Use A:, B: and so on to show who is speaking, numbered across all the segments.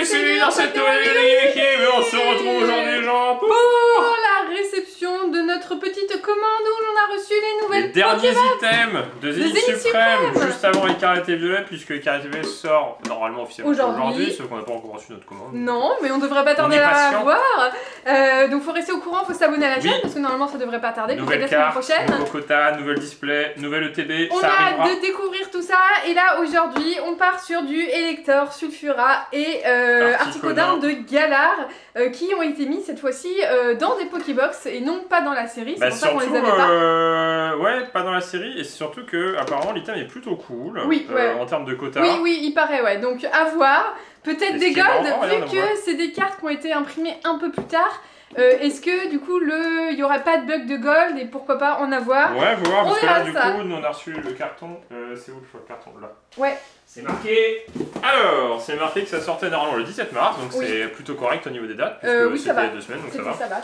A: bienvenue dans cette nouvelle équipe et on se retrouve aujourd'hui genre
B: pour la réception de notre petite commande où l'on a reçu les nouvelles
A: derniers items de Zénith Suprême juste avant Écarlate Violet, puisque Écarlate Violet sort normalement officiellement aujourd'hui, sauf qu'on n'a pas encore reçu notre commande.
B: Non, mais on devrait pas tarder à la voir. Donc faut rester au courant, faut s'abonner à la chaîne parce que normalement ça devrait pas tarder.
A: Nouvelle carte, nouveau quota, nouvel display, nouvel ETB,
B: on
A: ça
B: a hâte de découvrir tout ça et là aujourd'hui on part sur du Elector, Sulfura et Articodin de Galar qui ont été mis cette fois-ci dans des Pokébox et non pas dans la série, c'est pour ça qu'on les avait pas.
A: Ouais, pas dans la série et c'est surtout que apparemment l'item est plutôt cool en termes de quota.
B: Oui, il paraît, ouais, donc à voir. Peut-être des golds, vu que c'est des cartes qui ont été imprimées un peu plus tard. Est-ce que du coup il y aurait pas de bug de gold et pourquoi pas en avoir?
A: Ouais, faut voir parce que là du coup nous on a reçu le carton, c'est où le carton là?
B: Ouais.
A: C'est marqué. Alors, c'est marqué que ça sortait normalement le 17 mars, donc c'est plutôt correct au niveau des dates, puisque c'était il y a 2 semaines, donc ça va.
B: Ça va.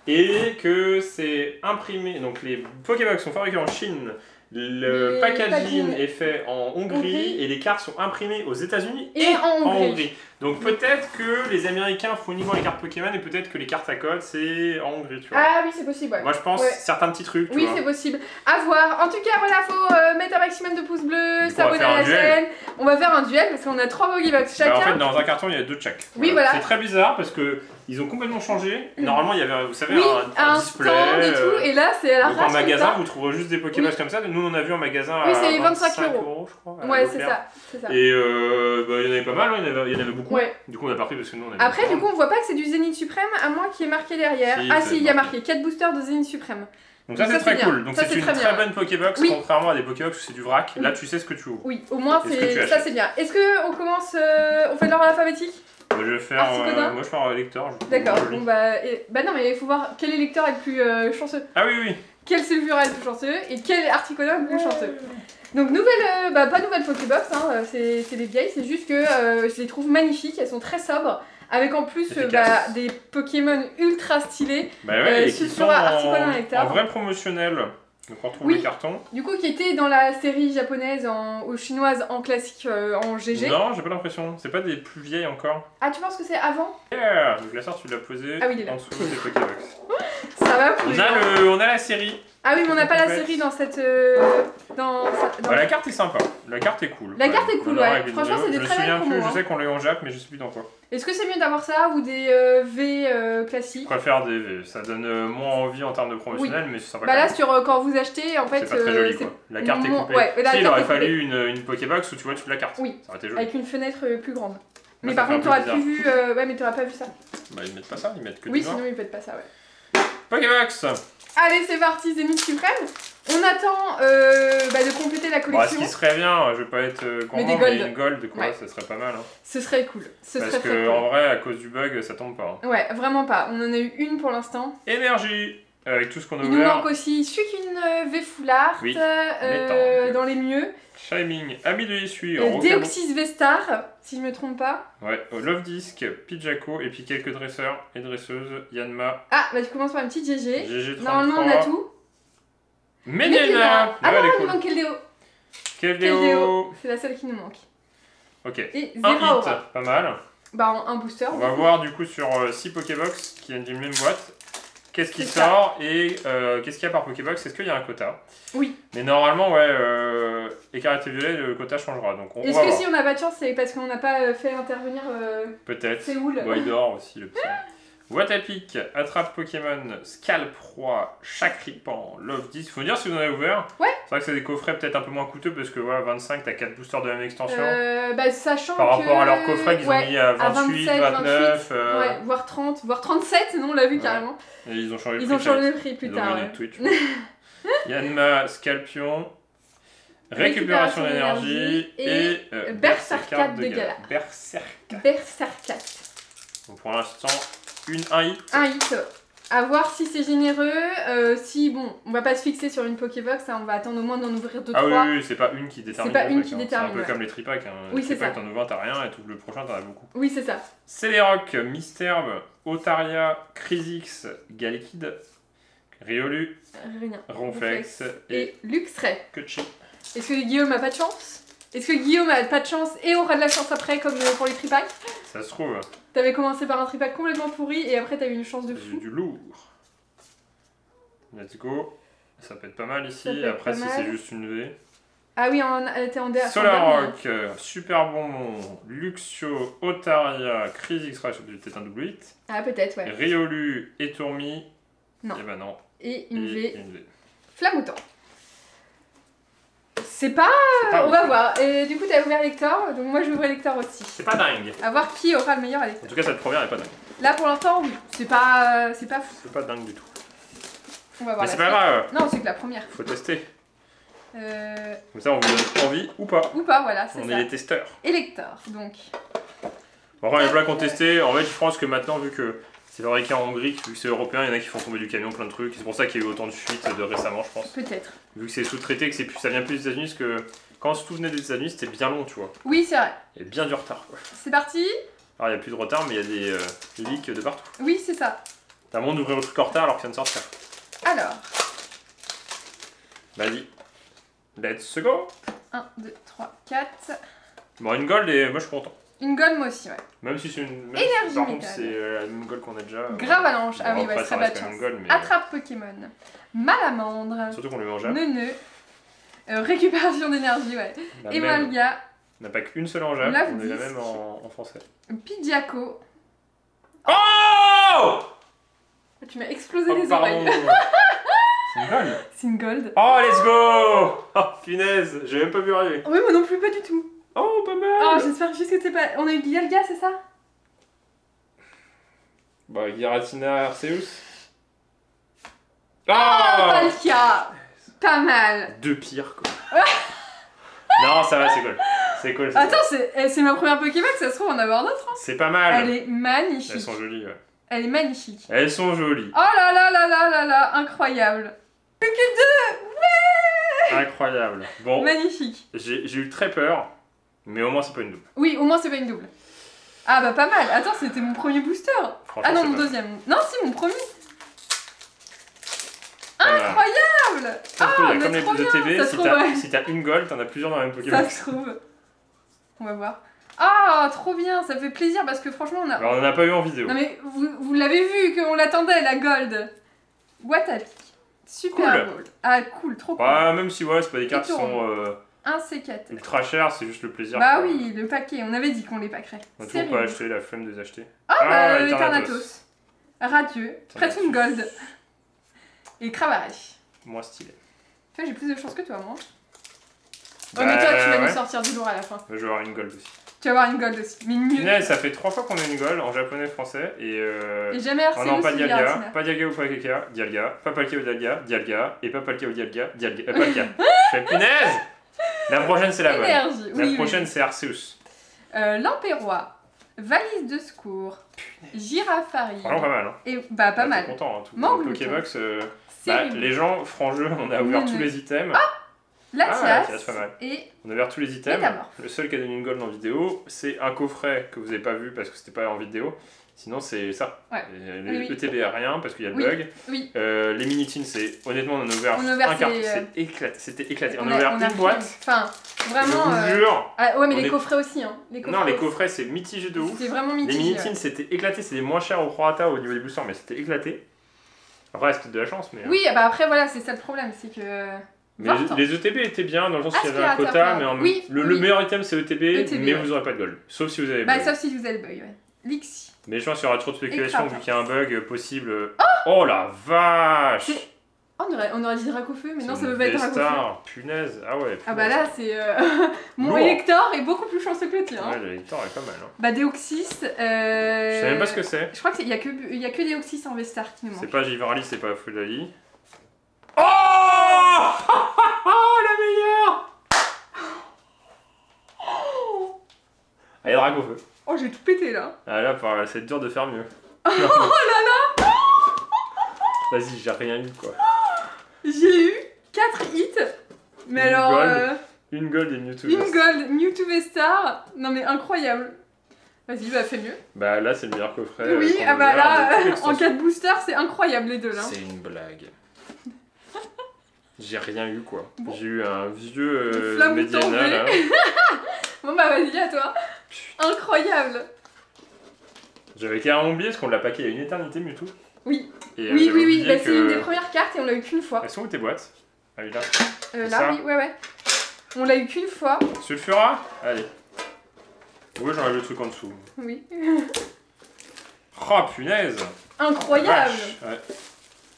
A: Et que c'est imprimé, donc les Pokébox sont fabriqués en Chine. Le packaging est fait en Hongrie et les cartes sont imprimées aux États-Unis et en Hongrie. Donc peut-être que les Américains font uniquement les cartes Pokémon et peut-être que les cartes à code c'est en Hongrie, tu vois.
B: Ah oui, c'est possible, ouais.
A: Moi je pense certains petits trucs, tu vois.
B: Oui, c'est possible. À voir. En tout cas, voilà, faut mettre un maximum de pouces bleus, s'abonner à la chaîne. On va faire un duel parce qu'on a 3 Pokébox chacun.
A: En fait, dans un carton, il y a 2 de chaque.
B: Oui, voilà.
A: C'est très bizarre parce que ils ont complètement changé. Normalement, il y avait, vous savez, un display
B: et tout, et là c'est à la
A: donc en magasin, vous trouverez juste des Pokébox comme ça. Nous, on a vu en magasin à
B: c'est 25
A: €, je crois.
B: Ouais, c'est ça.
A: Et il y en avait pas mal, il y en avait beaucoup.
B: Ouais.
A: Du coup, on a pas pris parce que nous, on avait.
B: Après, du coup, on voit pas que c'est du Zénith Suprême, à moins qu'il y ait marqué derrière. Si, il y a marqué 4 boosters de Zénith Suprême.
A: Donc ça c'est très cool, donc c'est une très bonne Pokébox, contrairement à des Pokébox où c'est du vrac, là tu sais ce que tu ouvres.
B: Oui, au moins ça c'est bien. Est-ce qu'on commence, on fait l'ordre alphabétique?
A: Je vais faire, moi je vais faire Elector.
B: D'accord, bon bah non mais il faut voir quel électeur est le plus chanceux.
A: Ah oui.
B: Quel Sulfura est le plus chanceux et quel Articodin est le plus chanceux. Donc pas nouvelle Pokébox, hein, c'est des vieilles, c'est juste que je les trouve magnifiques, elles sont très sobres. Avec en plus des Pokémon ultra stylés, Sulfura, Articodin et Elector.
A: En vrai promotionnel, donc on retrouve les cartons.
B: Du coup qui était dans la série japonaise ou chinoise en classique en GG.
A: Non, j'ai pas l'impression, c'est pas des plus vieilles encore.
B: Ah tu penses que c'est avant?
A: Donc la sorte tu l'as posée en dessous des Pokébox.
B: Ça va
A: on a la série.
B: Ah oui mais on n'a pas la série dans cette...
A: la carte est sympa, la carte est cool.
B: La carte est cool, ouais. Franchement c'est des très belles promos.
A: Je sais qu'on l'a eu en Jap mais je sais plus dans quoi.
B: Est-ce que c'est mieux d'avoir ça ou des V classiques?
A: Je préfère des V, ça donne moins envie en termes de promotionnel mais c'est sympa.
B: Bah là quand vous achetez en fait...
A: C'est pas très joli quoi. La carte est coupée. Il aurait fallu une Pokébox où tu vois toute la carte.
B: Oui,
A: ça aurait été joli.
B: avec une fenêtre plus grande. Mais par contre t'aurais pu vu... Ouais mais t'aurais pas vu ça.
A: Bah ils mettent pas ça, ils mettent que du noir.
B: Oui sinon ils mettent pas ça, ouais.
A: Pokébox.
B: Allez c'est parti, Zénith Suprême. On attend de compléter la collection.
A: Ce qui serait bien, je vais pas être gourmand, mais une gold quoi, ça serait pas mal. Hein.
B: Ce serait cool.
A: Parce que en vrai, à cause du bug, ça tombe pas.
B: Hein. Ouais, vraiment pas. On en a eu une pour l'instant.
A: Énergie, avec tout ce qu'on a
B: ouvert. Il nous manque aussi Suicune V-Foulard, dans les mieux.
A: Shining, Ami de l'Essuie,
B: Deoxys Vestar, si je me trompe pas.
A: Ouais, Love Disc, Pidjaco, et puis quelques dresseurs et dresseuses, Yanma.
B: Ah, bah tu commences par une petite GG.
A: GG33.
B: Normalement on a tout.
A: Medina.
B: Ah non, il nous manque Keldeo.
A: Keldeo.
B: C'est la seule qui nous manque.
A: Ok.
B: Et
A: un hit, pas mal.
B: Bah un booster.
A: On va voir du coup sur 6 Pokébox qui viennent d'une même boîte. Qu'est-ce qui sort et qu'est-ce qu'il y a par Pokébox? Est-ce qu'il y a un quota?
B: Oui.
A: Mais normalement, Écarlate Violet, le quota changera.
B: Est-ce que si on n'a pas de chance, c'est parce qu'on n'a pas fait intervenir
A: peut-être.
B: Séoul.
A: Voidor aussi, le petit. Watapic, Attrape Pokémon, Scalp Roi, Chakripan, Love 10. Faut me dire si vous en avez ouvert.
B: Ouais.
A: C'est vrai que c'est des coffrets peut-être un peu moins coûteux parce que 25, t'as 4 boosters de la même extension.
B: Sachant
A: par rapport à leur coffret qu'ils ont mis à 28, 29.
B: Ouais, voire 30, voire 37, non, on l'a vu carrément.
A: Et ils ont changé
B: le prix plus tard.
A: Twitch. Yanma, Scalpion, Récupération d'énergie et
B: Berserkat de Galar. Berserkat.
A: Donc pour l'instant, un hit.
B: Un hit. À voir si c'est généreux. On va pas se fixer sur une Pokébox, hein, on va attendre au moins d'en ouvrir 2-3.
A: Ah oui, c'est pas une qui détermine.
B: C'est pas une qui détermine.
A: C'est un peu comme les tripacks. Hein.
B: Oui, c'est ça.
A: T'en ouvres un, t'as rien, et le prochain, t'en as beaucoup.
B: Oui, c'est ça.
A: Celerock, Misterbe, Otaria, Crisix, Galekid, Riolu, Ronflex et
B: Luxray.
A: Kutchi.
B: Est-ce que Guillaume a pas de chance? Est-ce que Guillaume a pas de chance et aura de la chance après comme pour les tripacks?
A: Ça se trouve.
B: T'avais commencé par un tripack complètement pourri et après t'as eu une chance de fou.
A: Du lourd. Let's go. Ça peut être pas mal ici. Après, si c'est juste une V.
B: Ah oui, t'es en dernier.
A: Solarrock, Super Bonbon, Luxio, Otaria, Crazy Extra, peut-être un double 8.
B: Ah, peut-être, ouais.
A: Riolu et Tourmi.
B: Non.
A: Et bah non.
B: Et une V.
A: Une V.
B: Flamoutant. C'est pas. On va voir. Et du coup, t'as ouvert Lector, donc moi je vais ouvrir Lector aussi.
A: C'est pas dingue.
B: À voir qui aura le meilleur à Lector.
A: En tout cas, cette première est pas dingue.
B: Là pour l'instant, oui. C'est pas fou.
A: C'est pas dingue du tout.
B: On va voir.
A: Mais c'est pas grave.
B: Non, c'est que la première.
A: Faut tester. Comme ça, on vous donne envie ou pas.
B: Ou pas, voilà, c'est ça.
A: On est les testeurs.
B: Et Lector, donc.
A: Enfin, les plats qu'on testé, en fait, je pense que maintenant, vu que c'est fabriqué en Hongrie, vu que c'est européen, il y en a qui font tomber du camion plein de trucs. C'est pour ça qu'il y a eu autant de fuites de récemment, je pense.
B: Peut-être.
A: Vu que c'est sous-traité, que ça vient plus des États-Unis, parce que quand tout venait des États-Unis, c'était bien long, tu vois.
B: Oui, c'est vrai.
A: Il y a bien du retard, quoi.
B: C'est parti.
A: Alors, il n'y a plus de retard, mais il y a des leaks de partout.
B: Oui, c'est ça.
A: T'as monde d'ouvrir le truc en retard alors qu'il vient de sortir.
B: Alors.
A: Vas-y. Let's go.
B: 1, 2, 3, 4.
A: Bon, une gold et moi je suis content.
B: Une gold, moi aussi, ouais.
A: Même si c'est une.
B: Énergie
A: par contre,
B: métal.
A: c'est la même gold qu'on a déjà.
B: Gravalanche. Ah
A: Bon,
B: oui, ouais,
A: après,
B: ce
A: ça
B: serait pas
A: reste
B: de
A: quand même
B: chance.
A: une gold, mais.
B: Attrape Pokémon. Malamandre.
A: Surtout qu'on lui mangeable.
B: Neuneu. Récupération d'énergie, ouais. Emalga.
A: On n'a pas qu'une seule en jab,
B: Lave
A: on est la
B: disque.
A: même en français.
B: Pidiaco.
A: Oh
B: Tu m'as explosé
A: Oh,
B: les
A: pardon.
B: oreilles.
A: C'est une gold.
B: C'est une gold.
A: Oh, let's go. Oh, punaise, j'ai même pas vu arriver.
B: Oui, moi non plus, pas du tout.
A: Oh, pas mal.
B: Oh, j'espère juste que c'est pas. On a eu Dialga, c'est ça?
A: Bah, Giratina Arceus.
B: Oh, Palkia. Pas mal.
A: Deux pires, quoi. Non, ça va, c'est cool. C'est cool.
B: Attends, c'est ma première Pokémon, ça se trouve en avoir d'autres. Hein.
A: C'est pas mal.
B: Elle est magnifique.
A: Elles sont jolies, ouais.
B: Elle est magnifique.
A: Elles sont jolies.
B: Oh là là là là là là, incroyable. Plus que 2. Ouais.
A: Incroyable. Bon,
B: Magnifique.
A: j'ai eu très peur, mais au moins c'est pas une double.
B: Oui, au moins c'est pas une double. Ah bah pas mal. Attends, c'était mon premier booster.
A: Franchement,
B: Ah non,
A: c'est
B: mon
A: pas mal.
B: deuxième. Non, si, mon premier.
A: Pas mal.
B: Incroyable.
A: Ça se trouve, il y a
B: mais
A: comme les
B: trop
A: de
B: bien.
A: TV,
B: Ça se trouve, ouais.
A: si t'as une gold, t'en as plusieurs dans la même
B: Ça
A: Pokémon.
B: se trouve. On va voir. Ah, trop bien, ça fait plaisir parce que franchement on a...
A: Alors on en a pas eu en vidéo.
B: Non mais vous l'avez vu qu'on l'attendait la gold. Watapi. Super
A: Cool.
B: gold. Ah cool, trop cool.
A: Ouais, même si ouais, c'est pas des cartes qui sont
B: Un C4.
A: ultra chères, c'est juste le plaisir.
B: Bah
A: quoi.
B: oui, le paquet, on avait dit qu'on les packerait.
A: On a toujours
B: Sérieux.
A: pas acheté, la flemme de les acheter.
B: Ah bah
A: Eternatus.
B: Eternatus. Radieux. Presque une gold. Et Cravary.
A: Moins stylé.
B: Tu vois, j'ai plus de chance que toi, moi.
A: Bah,
B: Oh mais toi tu vas
A: ouais.
B: nous sortir du lourd à la fin.
A: Je vais avoir une gold aussi.
B: Tu vas avoir une gold aussi. Mais mieux.
A: Punaise, ça fait 3 fois qu'on a une gold en japonais français et
B: Et jamais
A: oh non,
B: Arceus
A: pas
B: ou
A: Dialga,
B: Giratina.
A: pas Dialga ou Palkia, Dialga, pas Palkia ou Dialga, Dialga, et pas Palkia ou Dialga, Dialga, Palkia. Je fais punaise. La prochaine c'est la bonne.
B: Énergie.
A: La
B: Oui,
A: prochaine
B: oui.
A: c'est Arceus.
B: Lampérois. Valise de secours. Girafari.
A: Franchement pas mal. Hein.
B: Et bah pas
A: Là,
B: mal.
A: t'es content, hein, tout
B: Manglouton.
A: le Pokébox.
B: Série.
A: Les gens, franc-jeu, on a ouvert
B: Neuneu.
A: tous les items.
B: Latias.
A: Latias, pas mal.
B: Et
A: On a ouvert tous les items.
B: Métamorphe.
A: Le seul qui a donné une gold en vidéo, c'est un coffret que vous n'avez pas vu parce que c'était pas en vidéo. Sinon, c'est ça.
B: Ouais.
A: Les
B: Oui.
A: ETB à rien parce qu'il y a le
B: Oui.
A: bug.
B: oui.
A: Les minitines, c'est honnêtement, on en a ouvert,
B: On a ouvert
A: un carton.
B: ces,
A: C'était éclaté. On a ouvert une
B: pris-
A: boîte.
B: Enfin, vraiment.
A: Je vous jure.
B: Ah, ouais, mais
A: on
B: les
A: est-
B: coffrets aussi, hein. Les
A: Non, les
B: aussi.
A: coffrets, c'est mitigé de ouf.
B: C'était vraiment
A: Les
B: mitigé.
A: minitines,
B: ouais.
A: c'était éclaté. C'était moins cher au prorata au niveau des boosters, mais c'était éclaté. Après, c'était de la chance. Mais,
B: Oui, bah après, voilà, c'est ça le problème, c'est que.
A: mais
B: 20 ans.
A: les ETB étaient bien dans le sens qu'il y avait un
B: Aspirateur,
A: quota,
B: pardon.
A: mais en
B: Oui,
A: le
B: oui.
A: meilleur item c'est ETB,
B: ETB,
A: mais
B: ouais.
A: vous aurez pas de gold. Sauf si vous avez
B: Bah,
A: bug.
B: sauf si vous avez le bug, ouais. Lixi.
A: Mais je pense qu'il y aura trop de spéculation
B: Écrasant.
A: vu qu'il y a un bug possible. Oh la vache!
B: C'est- Oh, on aurait dit Dracofeu, mais non,
A: C'est
B: ça
A: une
B: peut pas être Dracofeu.
A: V-Star, punaise. Ah ouais.
B: Ah bah
A: punaise.
B: là, c'est. Mon
A: Lourd.
B: Elector est beaucoup plus chanceux que le tien.
A: Ouais, l'Elector est pas mal. Hein.
B: Bah, Deoxys.
A: Je sais même pas ce que c'est.
B: Je crois qu'il y a que Deoxys en V-Star qui nous
A: C'est
B: manque.
A: pas Givarli, c'est pas Fudali. Oh! La meilleure! Allez, Dracofeu.
B: Oh, j'ai tout pété là.
A: Ah là, c'est dur de faire mieux.
B: Oh là là.
A: Vas-y, j'ai rien eu quoi.
B: J'ai eu 4 hits. Mais
A: Une
B: alors.
A: gold. Une gold et Mewtwo.
B: Une gold, Mewtwo V-Star. Non mais incroyable. Vas-y, bah fais mieux.
A: Bah là, c'est le meilleure coffret.
B: Oui,
A: qu'on
B: ah
A: a
B: bah
A: ouvert
B: là,
A: de toute
B: en
A: l'extension.
B: 4 boosters, c'est incroyable les deux là.
A: C'est une blague. J'ai rien eu quoi.
B: Bon.
A: J'ai eu un vieux
B: Flamouton
A: Mediana
B: V.
A: là.
B: Bon bah vas-y, à toi. Incroyable.
A: J'avais carrément oublié parce qu'on l'a paqué il y a une éternité, Mewtwo.
B: Oui.
A: Et,
B: oui. Bah, c'est une des premières cartes et on l'a eu qu'une fois.
A: Elles sont où tes boîtes? Ah oui, là.
B: Là, oui, ouais. On l'a eu qu'une fois.
A: Sulfura? Allez. Oui, j'enlève le truc en dessous.
B: Oui.
A: Oh punaise!
B: Incroyable!
A: Ouais.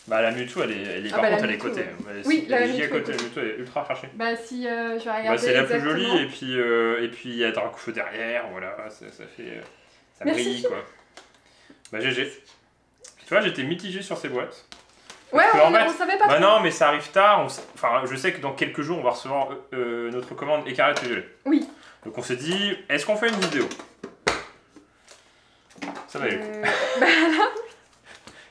A: Bah la Mewtwo elle est par contre elle est cotée.
B: Ouais. Oui, la Mewtwo
A: côté, la Mewtwo est ultra arrachée.
B: Bah si je vais regarder.
A: Bah, c'est la plus jolie et puis il y a Dracofeu derrière, voilà, ça fait. Ça brille quoi. Bah GG. Tu vois, j'étais mitigé sur ces boîtes.
B: Ouais, on savait pas.
A: Bah non, mais ça arrive tard. Enfin, je sais que dans quelques jours on va recevoir notre commande écarlate et violet.
B: Oui.
A: Donc on s'est dit, est-ce qu'on fait une vidéo? Ça valait le coup.
B: Bah là.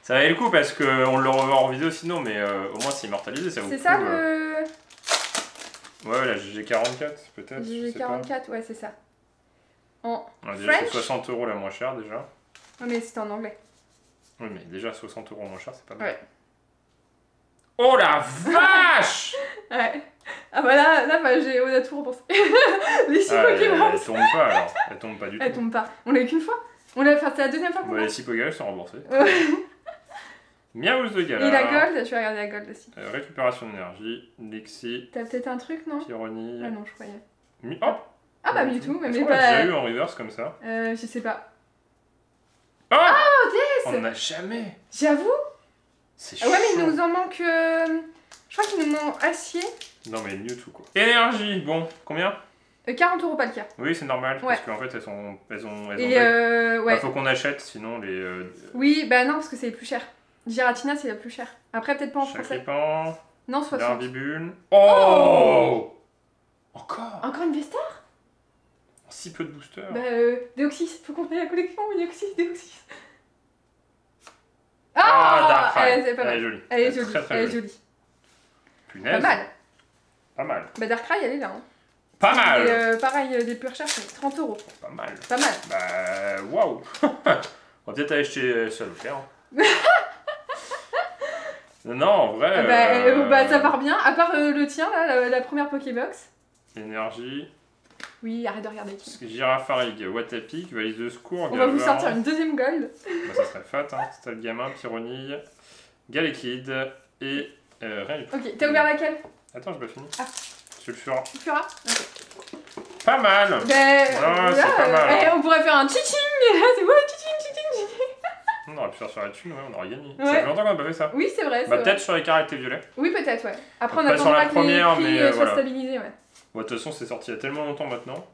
A: Ça valait le coup parce qu'on le revoit en vidéo sinon, mais au moins c'est immortalisé, ça vaut le coup.
B: C'est ça le.
A: Ouais, la GG44 peut-être.
B: GG44, ouais, c'est ça. En
A: déjà, c'est 60 € la moins chère déjà.
B: Ouais, mais c'était en anglais.
A: Oui, mais déjà 60 € moins cher, c'est pas mal.
B: Ouais.
A: Oh la vache!
B: Ouais. Ah bah là on a tout repensé. Les 6 Pokémon.
A: Elle tombe pas alors. Elle tombe pas du tout.
B: Elle tombe pas. On l'a eu qu'une fois. C'est la deuxième fois qu'on l'a.
A: Les 6 Pokémon sont remboursés. Miaouze de Gala.
B: Et la Gold, je vais regarder la Gold aussi.
A: Récupération d'énergie, Lexi.
B: T'as peut-être un truc, non?
A: Pyronie.
B: Ah non, je croyais.
A: Oh!
B: Ah bah Mewtwo, mais
A: pas. On l'a déjà eu en reverse comme ça.
B: Je sais pas.
A: Oh!
B: Oh,
A: on n'a jamais.
B: J'avoue.
A: C'est chaud.
B: Ouais, mais il nous en manque. Je crois qu'il nous manque acier.
A: Non, mais Mewtwo quoi. Énergie, bon, combien?
B: 40 € pas le cas.
A: Oui, c'est normal,
B: ouais.
A: parce qu'en fait, elles ont
B: et
A: ouais.
B: Bah,
A: faut qu'on achète, sinon les...
B: Oui, bah non, parce que c'est le plus cher. Giratina, c'est le plus cher. Après, peut-être pas en français.
A: Chaképan...
B: Non, 60.
A: Larbibule... Oh,
B: Encore une Vestar?
A: Si peu de boosters.
B: Bah, Deoxys, faut qu'on ait la collection, Deoxys.
A: Darkrai.
B: C'est pas mal.
A: Elle est jolie.
B: Elle est jolie.
A: Très, très jolie. Punaise.
B: Pas mal. Bah, Darkrai, elle est là. Hein.
A: Pas mal.
B: Et pareil, des plus chers, c'est 30 €.
A: Pas mal.
B: Pas mal.
A: Bah, waouh. On va peut-être aller acheter ça le faire. Non, en vrai.
B: Bah, ça part bien. À part le tien, là, la première Pokébox.
A: Énergie.
B: Oui, arrête de regarder.
A: Girafarig, Watapic, valise de secours.
B: On va vous sortir une deuxième Gold.
A: Bah, ça serait fat, hein. Stade Gamin, Pyronille, Galekid et rien du tout.
B: Ok, t'as ouvert laquelle?
A: Attends, j'ai pas fini.
B: Ah.
A: Sulfura.
B: Sulfura. Ok.
A: Pas mal.
B: Ben,
A: c'est pas mal.
B: On pourrait faire un tching. Et là, c'est ouais, tching.
A: On aurait pu faire sur la thune, ouais, on aurait gagné.
B: Ouais.
A: Ça fait longtemps qu'on n'a pas fait ça.
B: Oui, c'est vrai.
A: Bah, peut-être sur les cartes et violets.
B: Oui, peut-être, ouais. Après, on
A: pas sur la
B: attendra que
A: première,
B: les prix
A: mais
B: soient stabilisés, ouais.
A: Bon, de toute façon, c'est sorti il y a tellement longtemps maintenant.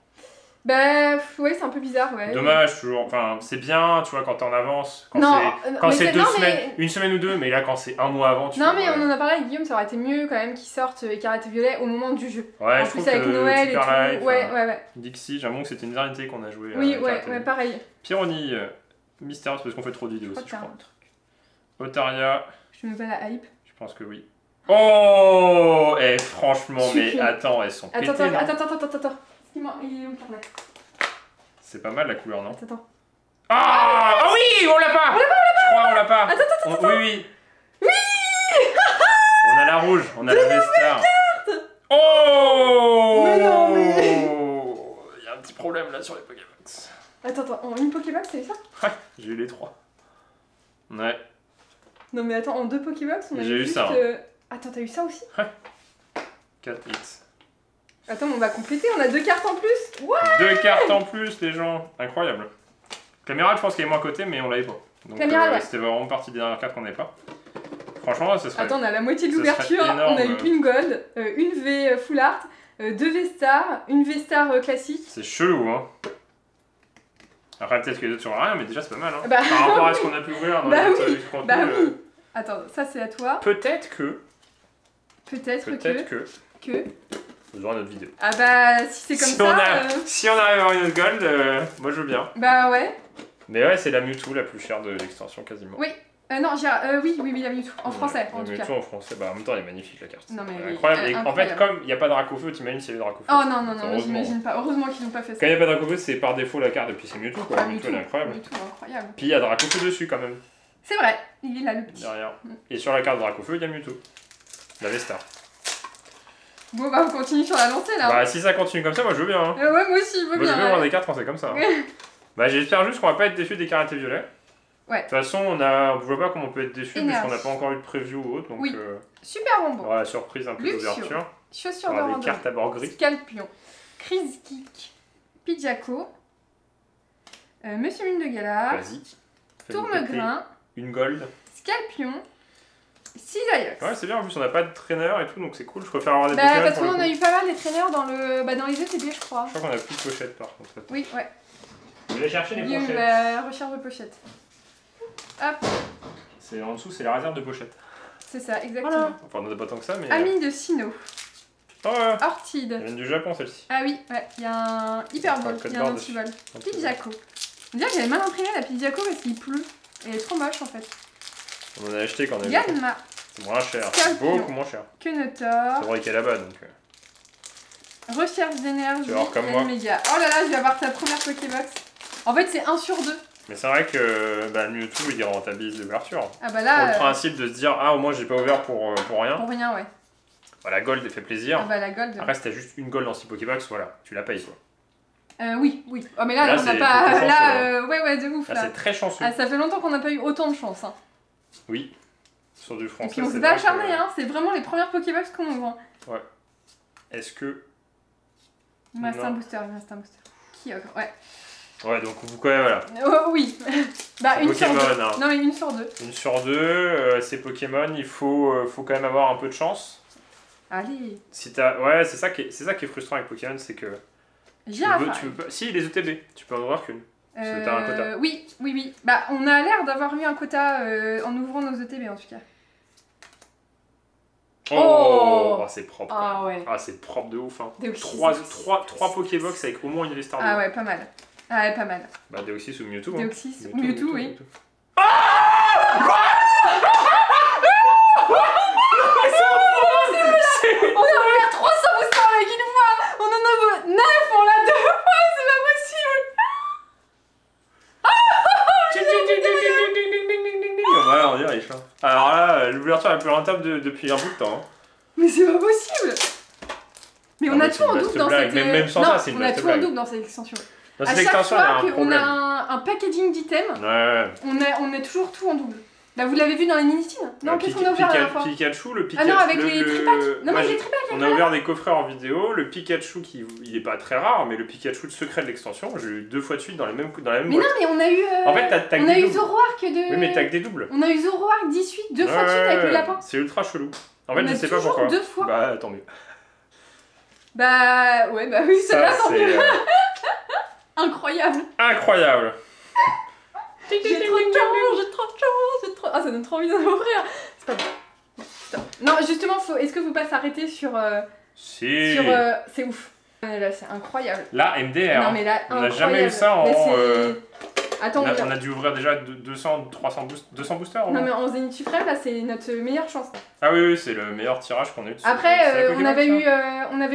B: Bah, ouais, c'est un peu bizarre, ouais.
A: Dommage, toujours. Enfin, c'est bien, tu vois, quand t'es en avance. Quand c'est 2 semaines, une semaine ou deux, mais là, quand c'est un mois avant, tu vois.
B: Non, mais on en a parlé avec Guillaume, ça aurait été mieux quand même qu'ils sortent Écarlate et Violet au moment du jeu.
A: Ouais,
B: en
A: je
B: plus,
A: trouve
B: avec
A: que
B: Noël et tout.
A: Life,
B: ouais.
A: Dixie, j'avoue que c'était une dernière qu'on a joué.
B: Oui, ouais, pareil.
A: Pyronie, mystérieuse, parce qu'on fait trop de vidéos aussi, je crois. Otaria.
B: Je mets pas la hype.
A: Je pense que oui. Oh! Eh, franchement, mais attends, elles sont pétées.
B: Attends. Il est où le carnet?
A: C'est pas mal la couleur, non?
B: Attends.
A: Ah oui, on l'a pas! Je crois on l'a pas.
B: Attends.
A: Oui. On a la rouge, on a la Vestar. Oh!
B: Mais non, mais...
A: Il y a un petit problème là sur les Pokébox.
B: Attends, en une Pokébox, c'est ça?
A: Ouais, j'ai eu les 3. Ouais.
B: Non mais attends, en 2 Pokébox, on a
A: eu
B: juste...
A: ça.
B: Attends, t'as eu ça aussi?
A: Ouais. 4 hits.
B: Attends, on va compléter, on a 2 cartes en plus. What?
A: 2 cartes en plus, les gens. Incroyable. Caméra, je pense qu'elle est moins cotée, mais on l'avait pas. Donc
B: ouais.
A: C'était vraiment partie des dernières cartes qu'on n'avait pas. Franchement, ça serait...
B: Attends, on a la moitié de l'ouverture. On a eu une Gold, une V Full Art, 2 V-Star, une V-Star classique.
A: C'est chelou, hein. Après, peut-être que les autres sur rien, mais déjà, c'est pas mal, hein.
B: Bah,
A: par rapport à ce qu'on a pu ouvrir dans les autres contenu.
B: Bah oui. Attends, ça c'est à toi.
A: Peut-être que...
B: Que...
A: Vous aurez notre vidéo.
B: Ah bah, si c'est comme ça...
A: Si on arrive à avoir une autre Gold, moi je veux bien.
B: Bah ouais.
A: Mais ouais, c'est la Mewtwo la plus chère de l'extension quasiment.
B: Oui. Non, oui, la Mewtwo. En français, en tout cas.
A: Mewtwo en français, bah en même temps, elle est magnifique la carte.
B: Non, mais
A: incroyable. Et en fait, comme il n'y a pas de Dracofeu, t'imagines s'il y avait Dracofeu.
B: Oh non, j'imagine pas. Heureusement qu'ils n'ont pas fait ça.
A: Quand il n'y a pas de Dracofeu, c'est par défaut la carte, et puis c'est Mewtwo quoi. Mewtwo, elle est incroyable. Puis il y a Dracofeu dessus quand même.
B: C'est vrai, il est là le petit.
A: Derrière. Et sur la carte Dracofeu, il y a Mewtwo. La Vestar.
B: Bon bah on continue sur la lancée là.
A: Bah si ça continue comme ça, moi je veux bien. Hein.
B: Ouais, moi aussi, je veux bien.
A: Je veux voir des cartes quand c'est comme ça. Hein. Bah j'espère juste qu'on va pas être déçus des karatés violets.
B: Ouais.
A: De toute façon, on voit pas comment on peut être déçu puisqu'on n'a pas encore eu de preview ou autre. Donc,
B: oui. Super bonbon.
A: Voilà, surprise un peu d'ouverture.
B: Chaussures de randonnée.
A: Des cartes à bord gris.
B: Scorpion. Chris Geek. Pidjaco. Monsieur Mine de Galar.
A: Vas-y.
B: Tourne-grain.
A: Une gold.
B: Scorpion. Cisaillux.
A: Ouais, c'est bien, en plus on n'a pas de traîneur et tout, donc c'est cool. Je préfère avoir des
B: Bah,
A: Pokémon.
B: parce qu'on a eu pas mal des traîneurs dans les ETB, je crois.
A: Je crois qu'on a plus de pochettes par contre.
B: Oui, ouais.
A: Je vais chercher les pochettes.
B: La recherche de pochettes. Hop.
A: C'est en dessous, c'est la réserve de pochettes.
B: C'est ça, exactement.
A: Voilà. Enfin, on n'a pas tant que ça, mais.
B: Ami de Sinnoh.
A: Oh ouais.
B: Orchid.
A: Elle vient du Japon celle-ci.
B: Ah oui, ouais. Il y a un Hyperball, il y a un antivol. Pidjaco. On dirait que j'avais mal imprimé la Pidjaco parce qu'il pleut. Elle est trop moche en fait.
A: On en a acheté quand on a vu.
B: Yanma.
A: C'est moins cher, c'est beaucoup moins cher.
B: Quenotor.
A: C'est vrai qu'elle est là-bas donc.
B: Recherche d'énergie.
A: Tu vas voir comme moi.
B: Méga. Oh là là, je vais avoir ta première Pokébox. En fait, c'est 1 sur 2.
A: Mais c'est vrai que bah, Mewtwo il rentabilise l'ouverture.
B: Ah bah là.
A: Pour le principe de se dire, ah au moins j'ai pas ouvert pour rien.
B: Pour rien, ouais.
A: Bah, la gold elle fait plaisir.
B: Ah bah la gold.
A: Après, si t'as juste une gold dans 6 Pokébox, voilà, tu la payes quoi.
B: Oui, oui. Oh mais là on n'a pas. Là, ouais, de ouf.
A: Là, c'est très chanceux.
B: Ah, ça fait longtemps qu'on n'a pas eu autant de chance. Hein.
A: Oui. Sur du français.
B: Et puis on s'est pas acharné, hein. C'est vraiment les premières Pokébox qu'on ouvre.
A: Ouais. Est-ce que.
B: Il me reste un booster, Kyogre, ouais.
A: Ouais, donc vous quand même, voilà.
B: Oh, oui. Bah, une
A: Pokémon,
B: sur 2.
A: hein.
B: Non, mais une sur 2.
A: Une sur 2, ces Pokémon, il faut quand même avoir un peu de chance.
B: Allez.
A: Si t'as... Ouais, c'est ça qui est frustrant avec Pokémon, c'est que... Tu veux pas... Si, les ETB, tu peux en ouvrir qu'une. Parce que t'as un quota.
B: Oui. Bah, on a l'air d'avoir eu un quota en ouvrant nos ETB en tout cas.
A: Oh, c'est propre.
B: Ah ouais.
A: Ah, c'est propre de ouf. Hein. 3 Pokébox avec au moins une Vestar.
B: Ah ouais, pas mal. Ah ouais, pas mal.
A: Bah, Deoxys ou Mewtwo.
B: Deoxys ou Mewtwo, oui.
A: Ah
B: On a ouvert 300 boosters avec une fois. On en a 9, on l'a 2 fois, c'est pas possible.
A: Voilà, on dirait les chats. Alors là, l'ouverture la plus rentable depuis un bout de temps. Hein.
B: Mais c'est pas possible. Mais on a tout en double dans cette...
A: Même sans ça, c'est une
B: on a tout en double dans cette extension.
A: Dans
B: à
A: cette
B: chaque
A: extension,
B: fois
A: il y a un
B: qu'on a un packaging d'items, on a toujours tout en double. Bah vous l'avez vu dans les mini-teams. Non, qu'est-ce qu'on a ouvert la dernière fois?
A: Pikachu, le Pikachu.
B: Ah non, avec les tripacks. Non, mais les tripacks.
A: On a ouvert des coffrets en vidéo. Le Pikachu, il est pas très rare, mais le Pikachu de secret de l'extension, j'ai eu 2 fois de suite dans la même boîte.
B: Mais non, mais on a eu.
A: En fait, t'as
B: on a eu Zoroark de.
A: Oui, mais t'as que des doubles.
B: On a eu Zoroark 18 2 fois de suite avec le lapin.
A: C'est ultra chelou. En fait, je sais pas pourquoi.
B: 2 fois.
A: Bah, tant mieux.
B: Bah, ouais, bah oui, celle-là, tant mieux. Incroyable.
A: Incroyable.
B: J'ai trop de chance. Ah, ça donne trop envie d'en ouvrir. C'est pas bon. Non, justement, est-ce que faut pas s'arrêter sur...
A: Si.
B: C'est ouf. Là, c'est incroyable.
A: Là, MDR.
B: Non, mais là,
A: on n'a jamais eu ça en...
B: Attends,
A: on a dû ouvrir déjà 200 boosters.
B: Non, mais en Zénith Suprême, là, c'est notre meilleure chance. Là.
A: Ah oui, c'est le meilleur tirage qu'on a eu.
B: Après, on avait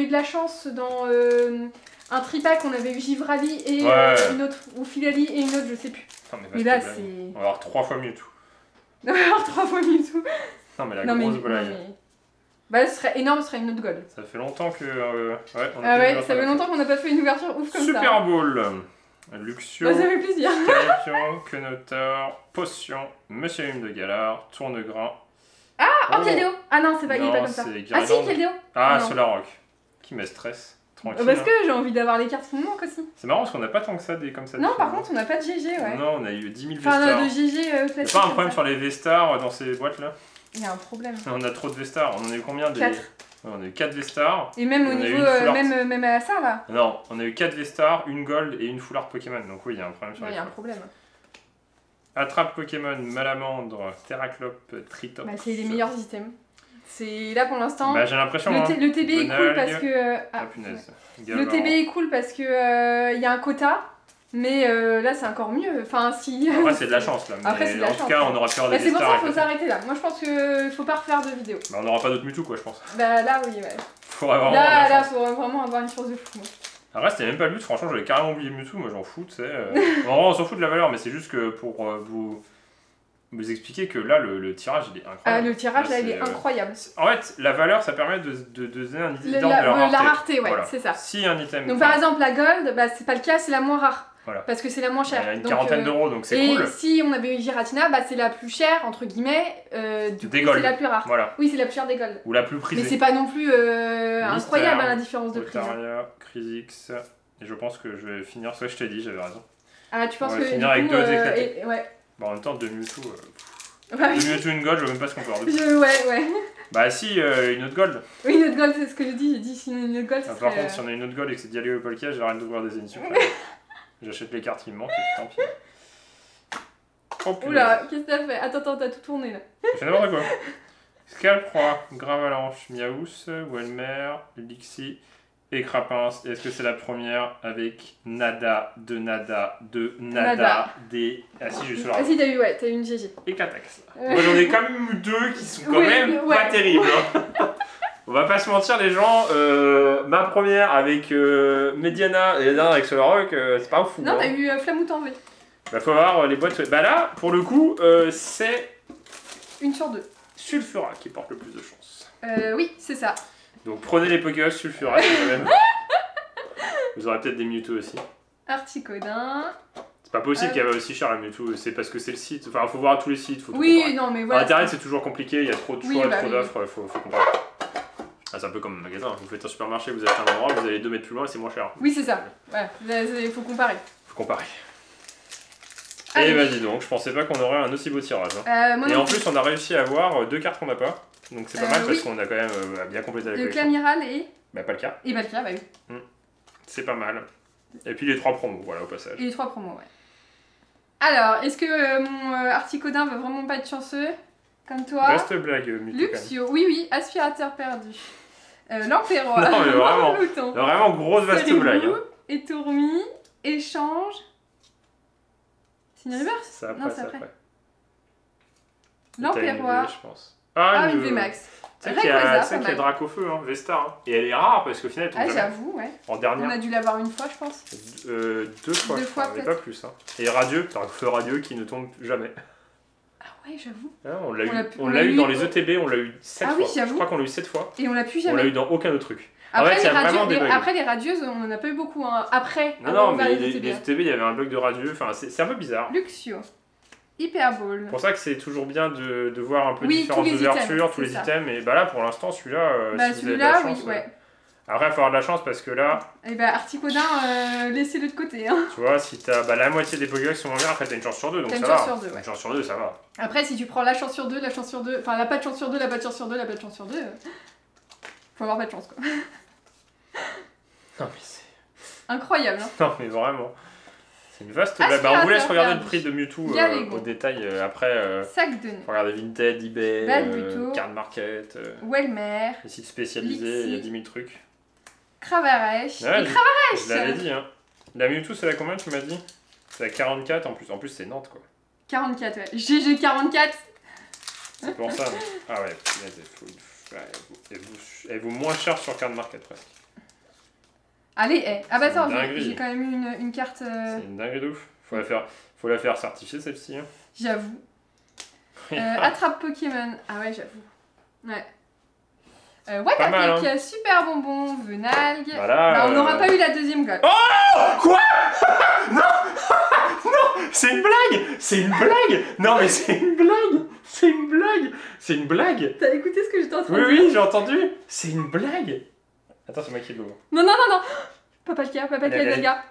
B: eu de la chance dans un tripack, on avait eu Givrali et une autre, ou Filali et une autre, je sais plus.
A: Non,
B: mais là, c'est...
A: On va avoir 3 fois Mewtwo.
B: On va avoir 3 fois Mewtwo.
A: Non, mais la grosse volaille.
B: Bah, ce serait énorme, ce serait une autre gold.
A: Ça fait longtemps que...
B: ça fait longtemps qu'on n'a pas fait une ouverture ouf comme ça.
A: Super Bowl. Luxio,
B: bah, ça fait plaisir.
A: Scorpion, Quenotor, Potion, Monsieur Mime de Galar, Tourne-grain.
B: Ah, Keldeo. Ah non, c'est pas, il est pas comme ça. Ah si, Keldeo.
A: Ah, Solarrock. Qui me stresse. Tranquille.
B: Parce que j'ai envie d'avoir les cartes qui me manquent aussi.
A: C'est marrant parce qu'on n'a pas tant que ça des comme ça.
B: Non, par contre, on n'a pas de GG, ouais.
A: Non, on a eu 10 000 Vestars.
B: Enfin, de GG classique.
A: Il n'y a pas un problème sur les Vestars dans ces boîtes-là?
B: Il y a un problème.
A: On a trop de Vestars. On en a eu combien?
B: 4.
A: On a eu 4 Vestars.
B: Et même au niveau, même à ça là.
A: Non, on a eu 4 Vestars, une Gold et une Full Art Pokémon. Donc oui, il y a un problème sur les.
B: Il y a un problème.
A: Attrape Pokémon, Malamandre, Terraclope, Tritops.
B: Bah, c'est les meilleurs items. C'est là pour l'instant.
A: Bah, j'ai l'impression.
B: Le TB est cool parce que.
A: Ah punaise.
B: Le TB est cool parce que il y a un quota. Mais là c'est encore mieux. Enfin si.
A: Après c'est de la chance là. Mais
B: après, c'est de la chance,
A: tout cas on aura peur des
B: c'est pour ça qu'il faut s'arrêter là. Moi je pense qu'il faut pas refaire de vidéo.
A: Bah, on n'aura pas d'autres Mewtwo quoi je pense.
B: Bah là oui ouais.
A: Faudrait vraiment
B: là faut vraiment avoir une chance de fou. Moi.
A: Après c'était même pas le but, franchement j'avais carrément oublié Mewtwo, moi j'en fous tu sais. On s'en fout de la valeur mais c'est juste que pour vous expliquer que là le tirage il est incroyable.
B: Ah le tirage là il est incroyable.
A: En fait la valeur ça permet de donner un idée d'ordre de la rareté.
B: La rareté ouais voilà. C'est ça.
A: Si un item...
B: Donc par exemple la gold, bah c'est pas le cas, c'est la moins rare.
A: Voilà.
B: Parce que c'est la moins chère.
A: Elle a une quarantaine d'euros, donc c'est cool.
B: Et si on avait eu Giratina, bah c'est la plus chère, entre guillemets, du coup c'est la plus rare.
A: Voilà.
B: Oui, c'est la plus chère des Gold.
A: Ou la plus prisée.
B: Mais c'est pas non plus incroyable la différence de prix.
A: Otaria, Crisix, et je pense que je vais finir, ça je t'ai dit, j'avais raison.
B: Ah, tu penses que
A: finir avec deux éclatés.
B: ouais.
A: Bon, en même temps, deux Mewtwo...
B: Bah,
A: deux Mewtwo, une Gold, je vois même pas ce qu'on peut avoir de plus.
B: Ouais.
A: Bah si, une autre Gold.
B: Oui, une autre Gold, c'est ce que j'ai dit si une autre Gold, ça
A: Par contre, si on a une autre Gold et que c'est Dialga ou Palkia, j'arrête d'ouvrir des émissions. J'achète les cartes qui me manquent et tant pis. Oh putain.
B: Oula, qu'est-ce que t'as fait? Attends, t'as tout tourné là.
A: J'ai fait n'importe quoi. Scalproie, Gravalanche, Miaous, Welmer, Lixie et Crapins. Est-ce que c'est la première avec Nada, des... Ah si, je suis là.
B: Ah si, t'as eu une GG.
A: Et Catax. Moi j'en ai quand même eu deux qui sont quand même pas terribles. Hein. On va pas se mentir les gens, ma première avec Mediana et la dernière avec Solrock, c'est pas fou.
B: Non,
A: hein.
B: t'as eu Flammouth en V.
A: Bah faut voir les boîtes. Bah là, pour le coup, c'est...
B: 1 sur 2.
A: Sulfura qui porte le plus de chance.
B: Oui, c'est ça.
A: Donc prenez les Pokébox Sulfura quand même. Vous aurez peut-être des Mewtwo aussi.
B: Articodin.
A: C'est pas possible qu'elle va aussi cher la Mewtwo, c'est parce que c'est le site. Enfin, faut voir tous les sites. Faut
B: oui, non, mais voilà.
A: Internet, c'est toujours compliqué, il y a trop de choix, trop d'offres, faut comparer. Ah, c'est un peu comme un magasin, vous faites un supermarché, vous achetez un endroit, vous allez 2 mètres plus loin et c'est moins cher.
B: Oui, c'est ça. Voilà, il faut comparer.
A: Faut comparer. Et bah dis donc, je pensais pas qu'on aurait un aussi beau tirage. Hein. Et en plus, on a réussi à avoir 2 cartes qu'on n'a pas. Donc c'est pas mal parce qu'on a quand même bien complété la collection.
B: Le Clamiral et...
A: Bah pas le cas.
B: Et Palkia, bah oui.
A: C'est pas mal. Et puis les 3 promos, voilà au passage.
B: Et les 3 promos, ouais. Alors, est-ce que mon Articodin va vraiment pas être chanceux comme toi?
A: Reste blague,
B: Luxio, oui, aspirateur perdu. L'Empérois.
A: Non mais vraiment grosse vaste blague. Hein.
B: Et Tourmi, échange. Signe reverse?
A: Ça après,
B: non, c'est après. L'Empérois.
A: Je pense.
B: Ah, une VMAX.
A: Tu sais qu'il y a Dracofeu, hein, Vestar. Hein. Et elle est rare parce qu'au final, elle tombe jamais.
B: J'avoue, ouais.
A: En dernière.
B: On a dû l'avoir une fois, je pense.
A: 2 fois, je crois, mais pas plus. Hein. Et Dracofeu Radieux qui ne tombe jamais.
B: Ah ouais, j'avoue.
A: Ah, on l'a eu dans les ETB, on l'a eu 7 fois.
B: Oui, j'avoue.
A: Je crois qu'on l'a eu 7 fois.
B: Et on l'a plus jamais.
A: On l'a eu dans aucun autre truc.
B: Après,
A: en fait,
B: après les radieuses, on en a pas eu beaucoup. Hein. Après,
A: non, mais les ETB, il y avait un bug de radieux. Enfin, c'est un peu bizarre.
B: Luxio. Hyperball.
A: C'est pour ça que c'est toujours bien de voir un peu différentes ouvertures, tous les items. Et bah là, pour l'instant, celui-là, si vous avez de la chance,
B: ouais.
A: Après, il faut avoir de la chance parce que là...
B: Et bah, Articodin, laissez-le de côté. Hein.
A: Tu vois, si t'as la moitié des Pokébox sont en vert, après t'as une chance sur 2, donc ça va.
B: T'as une chance sur 2, ouais.
A: Une chance sur 2, ça va.
B: Après, si tu prends la chance sur 2, enfin la pas de chance sur 2, la pas de chance sur 2, la pas de chance sur 2, faut avoir pas de chance, quoi.
A: Non, mais c'est...
B: Incroyable, hein.
A: Non, mais vraiment... C'est une vaste... on vous laisse regarder le prix de Mewtwo au détail après.
B: Sac de nez.
A: Regardez Vinted, eBay, Card Market,
B: Welmer,
A: les sites spécialisés, il y a 10 000 trucs.
B: Cravarèche.
A: Ouais, je l'avais dit, hein. La Mewtwo, c'est la combien, tu m'as dit? C'est la 44 en plus. En plus, c'est Nantes, quoi. 44,
B: ouais. GG 44.
A: C'est pour ça. Ah ouais, elle vaut moins cher sur Card Market, presque.
B: Allez, ah bah attends, j'ai quand même eu une carte...
A: C'est une dinguerie de ouf. Faut la faire certifier, celle-ci. Hein.
B: J'avoue. Attrape Pokémon. Ah ouais, j'avoue. Ouais. Waterpick, super bonbon, Venalgue.
A: Voilà,
B: bah, on n'aura pas eu la deuxième gold.
A: Oh, quoi? Non. Non, c'est une blague. C'est une blague. Non, mais c'est une blague. C'est une blague. C'est une blague.
B: T'as écouté ce que j'étais en train de dire?
A: Oui, j'ai entendu. C'est une blague. Attends, c'est moi qui l'ouvre.
B: Non. Papalkia, Delga.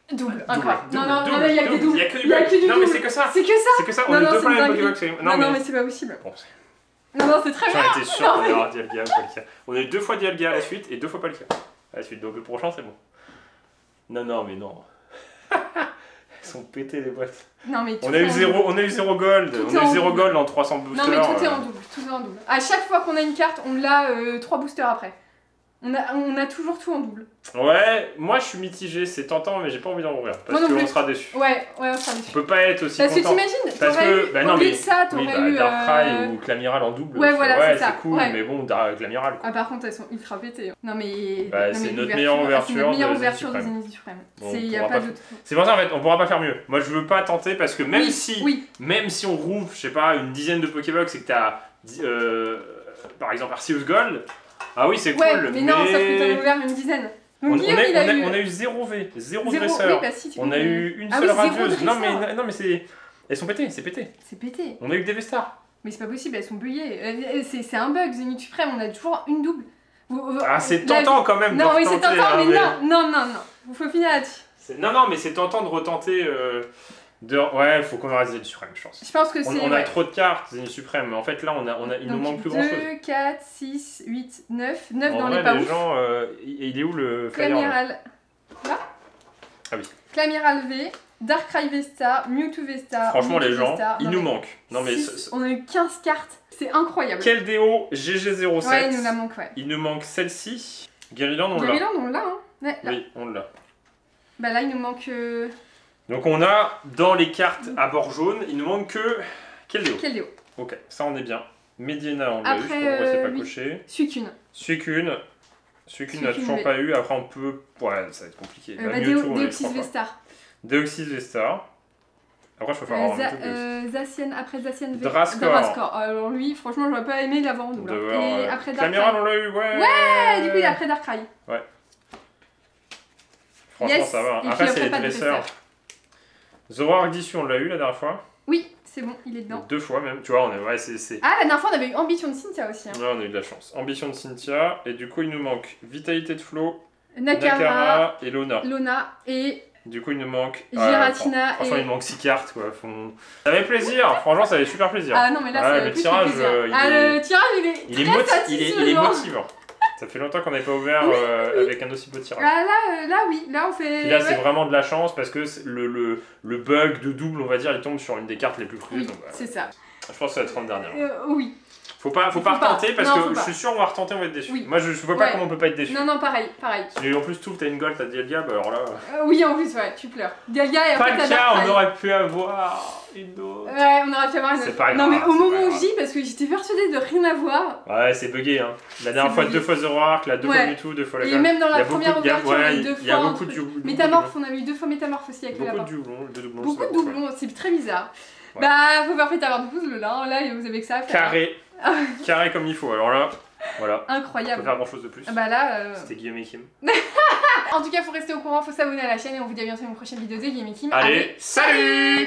B: Double, incroyable. Non, il y a que des doubles.
A: Il y a que du double. Non, mais c'est que ça.
B: C'est que ça.
A: On a 2 fois la même Pokébox.
B: Non, mais c'est pas possible.
A: Bon,
B: non, c'est très bien.
A: J'en étais sûr qu'on allait avoir Dialga ou Palkia. On a eu 2 fois Dialga à la suite et 2 fois Palkia à la suite. Donc le prochain, c'est bon. Non, mais non. Elles sont pétées les boîtes.
B: Non, mais
A: on a eu 0 gold. On a eu 0 gold en 300 boosters.
B: Non, mais tout est en double. Tout est en double. À chaque fois qu'on a une carte, on l'a 3 boosters après. On a toujours tout en double.
A: Ouais, moi je suis mitigé, c'est tentant, mais j'ai pas envie d'en ouvrir. Parce qu'on sera déçus.
B: Ouais, on sera déçus.
A: On peut pas être aussi
B: parce
A: content.
B: Que t'imagines, t'aurais eu, ça, t'aurais eu...
A: Darkrai ou Clamiral en double.
B: Ouais, voilà, c'est
A: cool, mais bon, Clamiral.
B: Ah, par contre, elles sont ultra pétées. Non, mais...
A: c'est notre meilleure ouverture.
B: C'est notre meilleure ouverture des Zénith Suprême. Y a pas d'autre.
A: C'est pour ça, en fait, on pourra pas faire mieux. Moi, je veux pas tenter parce que même si on rouvre, je sais pas, une dizaine de Pokébox et que t'as, par exemple, Arceus Gold... Ah oui, c'est cool,
B: mais non, sauf que t'en as ouvert une dizaine. Donc,
A: on a eu 0 V, 0 dresseur.
B: Oui, bah, si,
A: on a eu une seule radieuse. Non mais c'est... Elles sont pétées, c'est pété.
B: C'est pété.
A: On a eu que des V-Stars.
B: Mais c'est pas possible, elles sont buggées. C'est un bug, Zénith Suprême, on a toujours une double.
A: Ah, c'est tentant quand même.
B: Non, oui, c'est tentant, mais non. Faut finir là-dessus.
A: Non, mais c'est tentant de retenter. Ouais, faut qu'on arrête Zénith Suprême, je pense.
B: Je pense que c'est.
A: On a trop de cartes, Zénith Suprême, mais en fait là, il nous manque plus grand chose.
B: 2, 4, 6, 8, 9. 9 dans
A: vrai,
B: les pas
A: les
B: ouf.
A: gens, il est où le
B: Clamiral. Là.
A: Ah oui.
B: Clamiral V, Darkrai V-Star, Mewtwo V-Star.
A: Franchement, les gens, il nous manque. Non, mais
B: on a eu 15 cartes, c'est incroyable.
A: Keldeo GG07.
B: Ouais, il nous la manque, ouais.
A: Il nous manque celle-ci. Guériland, on l'a.
B: Guériland, on l'a, hein. Ouais, là.
A: Oui, on l'a.
B: Bah là, il nous manque.
A: Donc on a, dans les cartes à bord jaune, il nous manque que Keldeo.
B: Keldeo.
A: Ok, ça on est bien. Mediana, on l'a eu, je sais pas pourquoi c'est pas coché.
B: Suicune.
A: Suicune n'a toujours pas eu, après on peut... Ouais, ça va être compliqué.
B: Deoxys V-Star.
A: Deoxys V-Star. Après je peux faire avoir
B: Zacian, après Zacian V.
A: Drascore.
B: Alors lui, franchement, j'aurais pas aimé l'avoir en double. Et après Darkrai.
A: Clamiral, on l'a eu, ouais.
B: Ouais, du coup, il est après Darkrai.
A: Ouais. Franchement, ça va. Après, c'est les dresseurs. Zoroark Dissu, on l'a eu la dernière fois.
B: Oui, c'est bon, il est dedans.
A: 2 fois même, tu vois, on est... Ouais, c'est...
B: Ah, la dernière fois, on avait eu Ambition de Cynthia aussi. Hein.
A: Ouais, on a eu de la chance. Ambition de Cynthia, et du coup, il nous manque Vitalité de Flo,
B: Nakara
A: et Lona.
B: Et...
A: Du coup, il nous manque...
B: Giratina
A: franchement, il manque 6 cartes, quoi. Ça avait plaisir, franchement, ça avait super plaisir.
B: Ah non, mais là, ça avait plus tirage,
A: plaisir.
B: Le tirage, il
A: est motivant. Ça fait longtemps qu'on n'avait pas ouvert avec un aussi beau tirage.
B: Ah là oui, là on fait...
A: Puis là c'est vraiment de la chance parce que le bug de double, on va dire, il tombe sur une des cartes les plus crues.
B: Oui, c'est ça.
A: Je pense que ça va être une dernière.
B: Oui.
A: Faut pas retenter parce que je suis sûr on va retenter, on va être déçu. Oui. Moi je vois pas comment on peut pas être déçu.
B: Non, pareil.
A: Et en plus tout, t'as une gold, t'as Dialga, bah alors là...
B: oui, en plus, ouais, tu pleures. Dialga et après t'as
A: Darkrai. Pas le cas, on aurait pu avoir une autre.
B: Ouais, on aurait pu avoir une autre.
A: C'est pas grave.
B: Non mais au moment où je dis, parce que j'étais persuadée de rien avoir.
A: Ouais, c'est bugué, hein. La dernière fois, 2 fois Zoroark, là 2 fois Mewtwo, 2 fois la
B: gold. Et même dans la première ouverture, on a eu 2 fois.
A: Il y a beaucoup de
B: Métamorphe, on a eu 2 fois Métamorphe aussi avec le lapin. Beaucoup de doublons, c'est très bizarre. Bah, faut faire avoir du pouce, là, vous avez que ça à faire.
A: Carré comme il faut, alors là, voilà.
B: Incroyable.
A: Faut faire grand chose de plus.
B: Bah là...
A: C'était Guillaume et Kim.
B: En tout cas, faut rester au courant, faut s'abonner à la chaîne et on vous dit à bientôt dans une prochaine vidéo de Guillaume et Kim.
A: Allez, salut!